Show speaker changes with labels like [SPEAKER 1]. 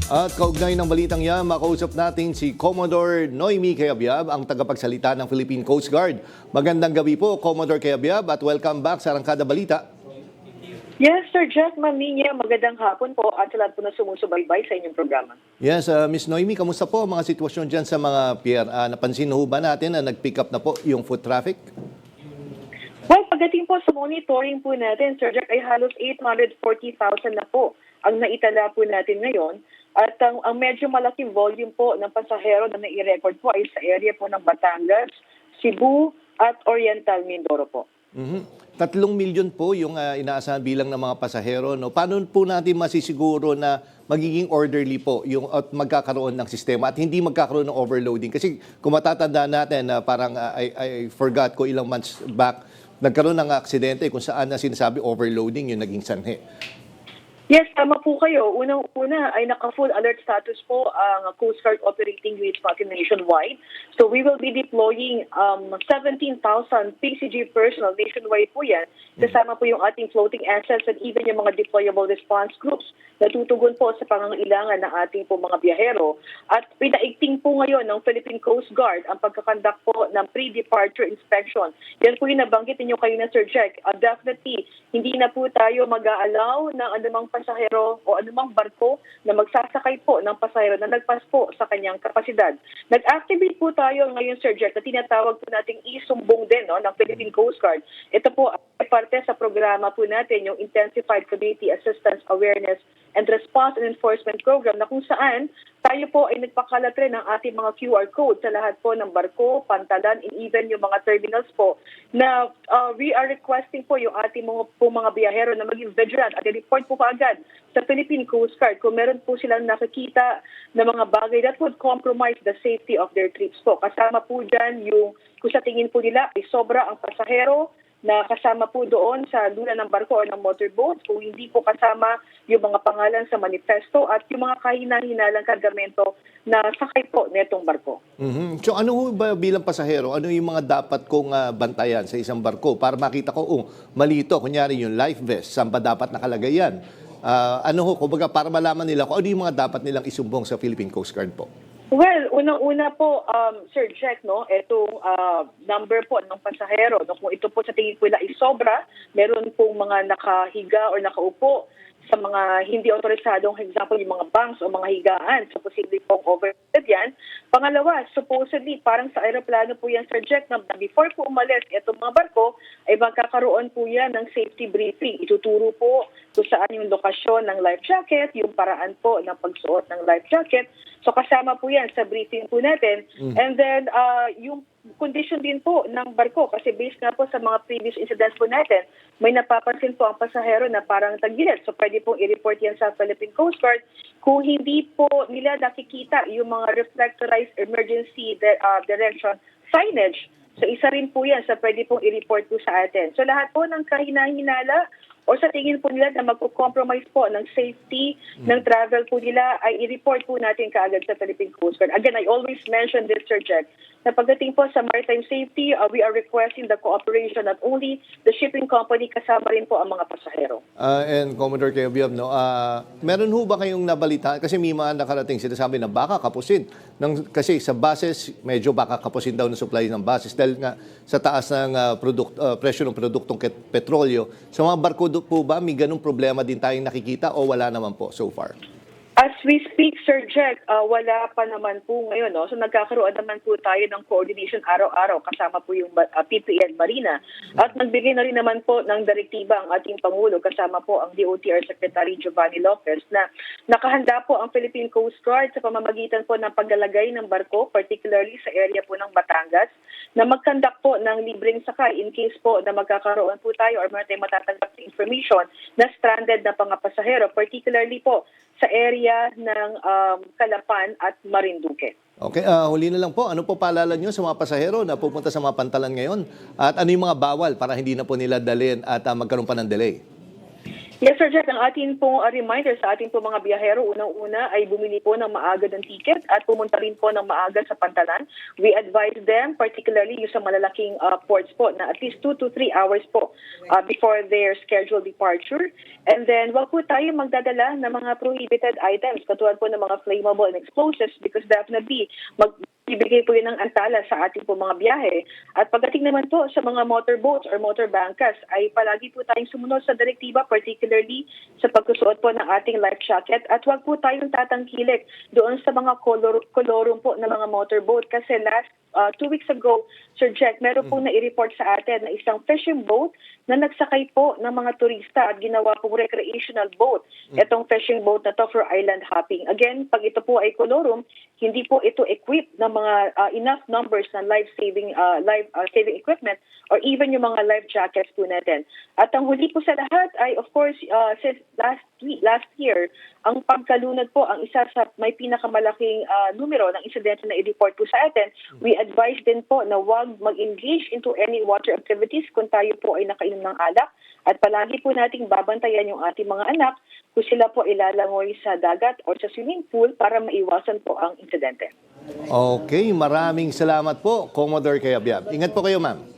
[SPEAKER 1] At kaugnay ng balitang yan, makausap natin si Commodore Noemi Cayabyab, ang tagapagsalita ng Philippine Coast Guard. Magandang gabi po, Commodore Cayabyab, at welcome back sa Arangkada Balita.
[SPEAKER 2] Yes, Sir Jack, Ma'am Nina, magandang hapon po at sa lahat po na sumusubaybay sa inyong programa.
[SPEAKER 1] Yes, Miss Noemi, kamusta po ang mga sitwasyon dyan sa mga pier? Napansin ho ba natin na nag-pick up na po yung foot traffic?
[SPEAKER 2] Well, pagdating po sa monitoring po natin, Sir Jack, ay halos 840,000 na po ang naitala po natin ngayon. At ang medyo malaking volume po ng pasahero na nai-record po ay sa area po ng Batangas, Cebu at Oriental Mindoro po.
[SPEAKER 1] 3 milyon po yung inaasahan bilang ng mga pasahero. No? Paano po natin masisiguro na magiging orderly po yung, at magkakaroon ng sistema at hindi magkakaroon ng overloading? Kasi kung matatanda natin na parang I forgot ko ilang months back, nagkaroon ng aksidente kung saan na sinasabi overloading yung naging sanhi.
[SPEAKER 2] Yes, tama po kayo. Unang-una ay naka-full alert status po ang Coast Guard operating units natin nationwide. So we will be deploying 17,000 PCG personnel nationwide po yan. Kasama po yung ating floating assets and even yung mga deployable response groups na tutugon po sa pangangailangan ng ating po mga biyahero. At pinaigting po ngayon ng Philippine Coast Guard ang pagkakandak po ng pre-departure inspection. Yan po yung nabanggit ninyo kayo na Sir Jack. Definitely, hindi na po tayo mag-aalaw ng anumang pasahero o anumang barko na magsasakay po ng pasahero na nagpas po sa kanyang kapasidad. Nag-activate po tayo ngayon, Sir Jack, na tinatawag po nating isumbong din ng Philippine Coast Guard. Ito po ay parte sa programa po natin, yung Intensified Community Assistance Awareness and Response and Enforcement Program na kung saan tayo po ay nagpakalat rin ng ating mga QR code sa lahat po ng barko, pantalan, and even yung mga terminals po na we are requesting po yung ating mga biyahero na maging vigilant at i-report po kaagad sa Philippine Coast Guard kung meron po silang nakikita na mga bagay that would compromise the safety of their trips po. Kasama po dyan yung kung sa tingin po nila ay sobra ang pasahero na kasama po doon sa luna ng barko o ng motorboat, kung hindi po kasama yung mga pangalan sa manifesto at yung mga kahina-hinalang kargamento na sakay po netong barko.
[SPEAKER 1] So ano ba bilang pasahero, ano yung mga dapat kong bantayan sa isang barko para makita ko, malito, kunyari yung life vest, saan ba dapat nakalagay yan? Kumbaga para malaman nila kung ano yung mga dapat nilang isumbong sa Philippine Coast Guard po?
[SPEAKER 2] Well, unang-una po, Sir Jack, itong number po ng pasahero, kung ito po sa tingin ko nila ay sobra, meron pong mga nakahiga o nakaupo sa mga hindi otorisadong, example, yung mga banks o mga higaan, so posible pong overhead yan. Pangalawa, supposedly, parang sa aeroplano po yan, Sir Jack, na before po umalis itong mga barko, ay magkakaroon po yan ng safety briefing. Ituturo po kung saan yung lokasyon ng life jacket, yung paraan po ng pagsuot ng life jacket. So kasama po yan sa briefing po natin. And then, yung condition din po ng barko kasi based nga po sa mga previous incidents po natin, may napapansin po ang pasahero na parang tagilid. So pwede pong i-report yan sa Philippine Coast Guard kung hindi po nila nakikita yung mga reflectorized emergency direction signage. So isa rin po yan sa pwede pong i-report po sa atin. So lahat po ng kahina-hinala o sa tingin po nila na magpo-compromise po ng safety ng travel po nila ay i-report po natin kaagad sa Philippine Coast Guard. Again, I always mention this, Sir Jack, na pagdating po sa maritime safety, we are requesting the cooperation not only the shipping company, kasama rin po ang mga pasahero.
[SPEAKER 1] And Commodore Cayabyab, meron ho ba kayong nabalita? Kasi may mga nakarating sinasabi na baka kapusin. Kasi sa buses, medyo baka kapusin daw ng supply ng buses dahil nga sa taas ng presyo ng produktong petrolyo. Sa mga barko po ba, may ganung problema din tayong nakikita o wala naman po so far?
[SPEAKER 2] As we speak, Sir Jack, wala pa naman po ngayon. So nagkakaroon naman po tayo ng coordination araw-araw kasama po yung PPN Marina. At nagbigay na rin naman po ng direktiba ang ating Pangulo kasama po ang DOTR Secretary Giovanni Lopez na nakahanda po ang Philippine Coast Guard sa pamamagitan po ng paglalagay ng barko, particularly sa area po ng Batangas, na mag-conduct po ng libreng sakay in case po na magkakaroon po tayo or meron tayong matatanggap na information na stranded na mga pasahero, particularly po sa area ng Calapan at Marinduque.
[SPEAKER 1] Okay, huli na lang po. Ano po paalala nyo sa mga pasahero na pupunta sa mga pantalan ngayon? At ano yung mga bawal para hindi na po nila dalhin at magkaroon pa ng delay?
[SPEAKER 2] Yes, Sir Jack, ang ating pong reminder sa ating pong mga biyahero, unang-una ay bumili po ng maaga ng ticket at pumunta rin po ng maaga sa Pantalan. We advise them, particularly yung sa malalaking ports po, na at least 2 to 3 hours po before their scheduled departure. And then, wag po tayo magdadala ng mga prohibited items, katulad po ng mga flammable and explosives, because definitely ibigay po yun ng antala sa ating po mga biyahe. At pagdating naman po sa mga motorboats or motor bangkas, ay palagi po tayong sumunod sa direktiba, particularly sa pagsusuot po ng ating life jacket. At wag po tayong tatangkilik doon sa mga kolorum po ng mga motorboat. Kasi last 2 weeks ago, Sir Jack, meron pong nai-report sa atin na isang fishing boat na nagsakay po ng mga turista at ginawa pong recreational boat. Itong fishing boat na to for island hopping. Again, pag ito po ay kolorum, hindi po ito equipped ng mga enough numbers ng life-saving equipment or even yung mga life jackets po natin. At ang huli po sa lahat ay, of course, since last year, ang pagkalunod po ang isa sa may pinakamalaking numero ng insidente na i-report po sa atin. We advise din po na huwag mag-engage into any water activities kung tayo po ay nakainom ng alak. At palagi po nating babantayan yung ating mga anak kung sila po ilalangoy sa dagat o sa swimming pool para maiwasan po ang insidente.
[SPEAKER 1] Okay, maraming salamat po, Commodore Kayabyab. Ingat po kayo, ma'am.